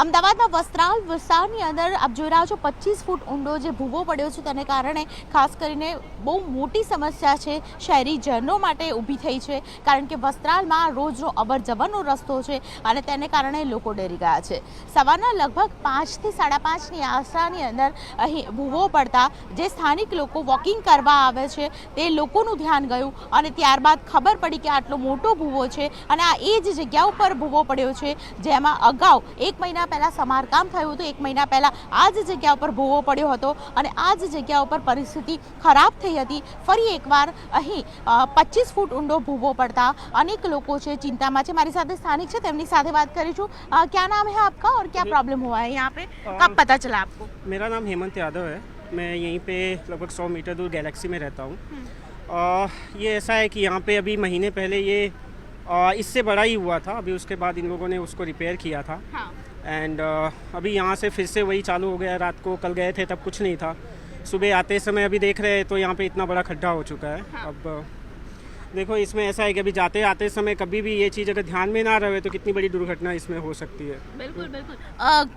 અમદાવાદના વસ્ત્રાલ વિસ્તારની અંદર આપ જોઈ રહ્યા છો 25 ફૂટ ઊંડો જે ભૂવો પડ્યો છે તેને કારણે ખાસ કરીને બહુ મોટી સમસ્યા છે શહેરીજનો માટે ઊભી થઈ છે, કારણ કે વસ્ત્રાલમાં રોજનો અવરજવરનો રસ્તો છે અને તેને કારણે લોકો ડરી ગયા છે। સવારના લગભગ 5 થી 5:30ની આસપાસની અંદર અહીં ભૂવો પડતા જે સ્થાનિક લોકો વોકિંગ કરવા આવે છે તે લોકોનું ધ્યાન ગયું અને ત્યારબાદ ખબર પડી કે આટલો મોટો ભૂવો છે અને આ એ જ જગ્યા ઉપર ભૂવો પડ્યો છે, જેમાં અગાઉ 1 મહિના પહેલા સમારકામ થયું હતું। 1 મહિના પહેલા આ જ જગ્યા ઉપર ભૂવો પડ્યો હતો અને આ જ જગ્યા ઉપર પરિસ્થિતિ ખરાબ થઈ હતી। ફરી એકવાર અહીં 25 ફૂટ ઊંડો ભૂવો પડતા અનેક લોકો છે ચિંતામાં છે। મારી સાથે સ્થાનિક છે, તેમની સાથે વાત કરીશું। क्या नाम है आपका और क्या प्रॉब्लम हुआ है यहाँ पे, कब पता चला आपको? मेरा नाम हेमंत यादव है। मैं यहीं पे लगभग 100 मीटर दूर गैलेक्सी में रहता हूँ। ये ऐसा है कि यहाँ पे अभी महीने पहले ये इससे बड़ा ही हुआ था, अभी उसके बाद इन लोगों ने उसको रिपेयर किया था। हाँ। एंड अभी यहाँ से फिर से वही चालू हो गया। रात को कल गए थे तब कुछ नहीं था, सुबह आते समय अभी देख रहे हैं तो यहाँ पे इतना बड़ा खड्डा हो चुका है। हाँ। अब देखो इसमें ऐसा है कि अभी जाते आते समय कभी भी ये चीज़ अगर ध्यान में ना रहे तो कितनी बड़ी दुर्घटना इसमें हो सकती है। બિલકુલ બિલકુલ।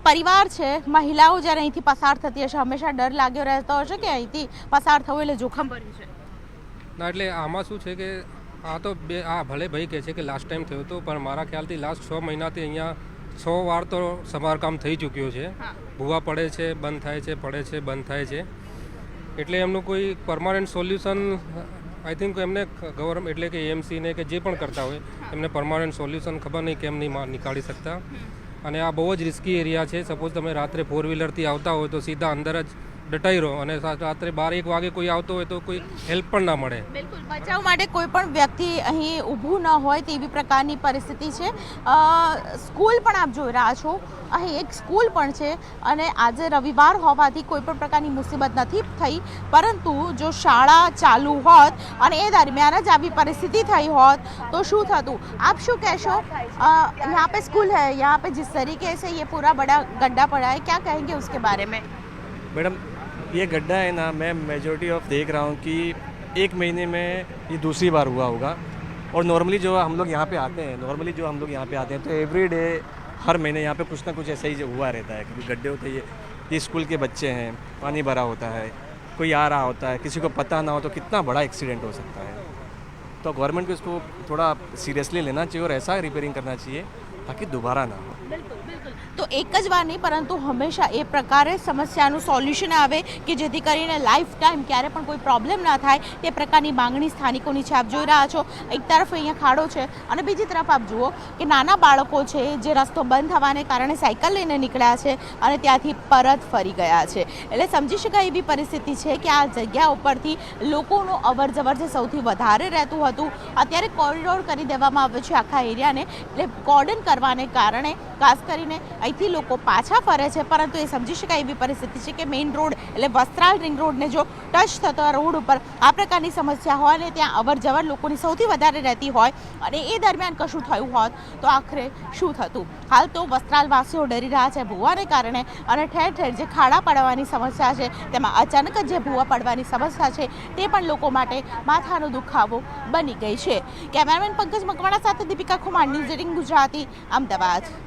પરિવાર છે, મહિલાઓ જ્યારે અહીંથી પસાર થતી હશે હંમેશા ડર લાગ્યો રહેતો હશે કે અહીંથી પસાર થવું એટલે જોખમ ભર્યું છે? ના, એટલે આમાં શું છે કે આ તો ભલે ભાઈ કહે છે કે લાસ્ટ ટાઈમ થયો હતો, પણ મારા ખ્યાલથી લાસ્ટ 6 મહિનાથી અહીંયા 6 વાર તો સમારકામ થઈ ચૂક્યો છે। ભૂવા પડે છે, બંધ થાય છે, પડે છે, બંધ થાય છે, એટલે એમનું કોઈ પરમાનન્ટ સોલ્યુશન આઈ થિંક એમને ગવર્મેન્ટ એટલે કે એએમસીને કે જે પણ કરતા હોય એમને પરમાનન્ટ સોલ્યુશન ખબર નહીં કેમ નહીં નીકાળી શકતા। અને આ બહુ જ રિસ્કી એરિયા છે। સપોઝ તમે રાત્રે 4 વ્હીલરથી આવતા હોય તો સીધા અંદર જ ડટાઈ રહો અને રાત્રે 12-1 વાગે કોઈ આવતો હોય તો કોઈ હેલ્પ પણ ના મળે। બિલકુલ, બચાવ માટે કોઈ પણ વ્યક્તિ અહીં ઊભું ન હોય તેવી પ્રકારની પરિસ્થિતિ છે। સ્કૂલ પણ આપ જોઈ રહ્યા છો, અહીં એક સ્કૂલ પણ છે અને આજે રવિવાર હોવાથી કોઈ પણ પ્રકારની મુસીબત નથી થઈ, પરંતુ જો શાળા ચાલુ હોત અને એ દરમિયાન જ આવી પરિસ્થિતિ થઈ હોત તો શું થતું? આપ શું કહેશો? यहाँ पे स्कूल है, यहाँ पे जिस तरीके से ये पूरा बड़ा गड्ढा पड़ा है, क्या कहेंगे उसके बारे में? मैडम, ये गड्ढा है ना, मैं मेजॉरिटी ऑफ देख रहा हूँ कि 1 महीने में ये दूसरी बार हुआ होगा। और नॉर्मली जो हम लोग यहाँ पे आते हैं तो एवरी डे हर महीने यहाँ पे कुछ ना कुछ ऐसा ही हुआ रहता है, क्योंकि गड्ढे होते हैं। ये स्कूल के बच्चे हैं, पानी भरा होता है, कोई आ रहा होता है, किसी को पता ना हो तो कितना बड़ा एक्सीडेंट हो सकता है। तो गवर्नमेंट को इसको थोड़ा सीरियसली लेना चाहिए और ऐसा रिपेयरिंग करना चाहिए ताकि दोबारा ना हो। બિલકુલ બિલકુલ। તો એક જ વાર નહીં પરંતુ હંમેશા એ પ્રકારે સમસ્યાનું સોલ્યુશન આવે કે જેથી કરીને લાઈફ ટાઈમ ક્યારે પણ કોઈ પ્રોબ્લેમ ના થાય, તે પ્રકારની માંગણી સ્થાનિકોની છે। આપ જોઈ રહ્યા છો એક તરફ અહીંયા ખાડો છે અને બીજી તરફ આપ જુઓ કે નાના બાળકો છે જે રસ્તો બંધ થવાને કારણે સાયકલ લઈને નીકળ્યા છે અને ત્યાંથી પરત ફરી ગયા છે। એટલે સમજી શકાય એવી પરિસ્થિતિ છે કે આ જગ્યા ઉપરથી લોકોનું અવર જવર જે સૌથી વધારે રહેતું હતું અત્યારે કોરિડોર કરી દેવામાં આવ્યો છે આખા એરિયાને। એટલે કોર્ડન કરવાને કારણે ખાસ કરીને અહીંથી લોકો પાછા ફરે છે, પરંતુ એ સમજી શકાય એવી પરિસ્થિતિ છે કે મેઇન રોડ એટલે વસ્ત્રાલ રિંગ રોડને જો ટચ થતો રોડ ઉપર આ પ્રકારની સમસ્યા હોય ને ત્યાં અવર જવર લોકોની સૌથી વધારે રહેતી હોય અને એ દરમિયાન કશું થયું હોત તો આખરે શું થતું? હાલ તો વસ્ત્રાલવાસીઓ ડરી રહ્યા છે ભૂવાને કારણે અને ઠેર ઠેર જે ખાડા પડવાની સમસ્યા છે તેમાં અચાનક જ જે ભૂવા પડવાની સમસ્યા છે તે પણ લોકો માટે માથાનો દુખાવો બની ગઈ છે। કેમેરામેન પંકજ મકવાણા સાથે દીપિકા ખુમાર, ન્યૂઝ 18 ગુજરાતી, અમદાવાદ।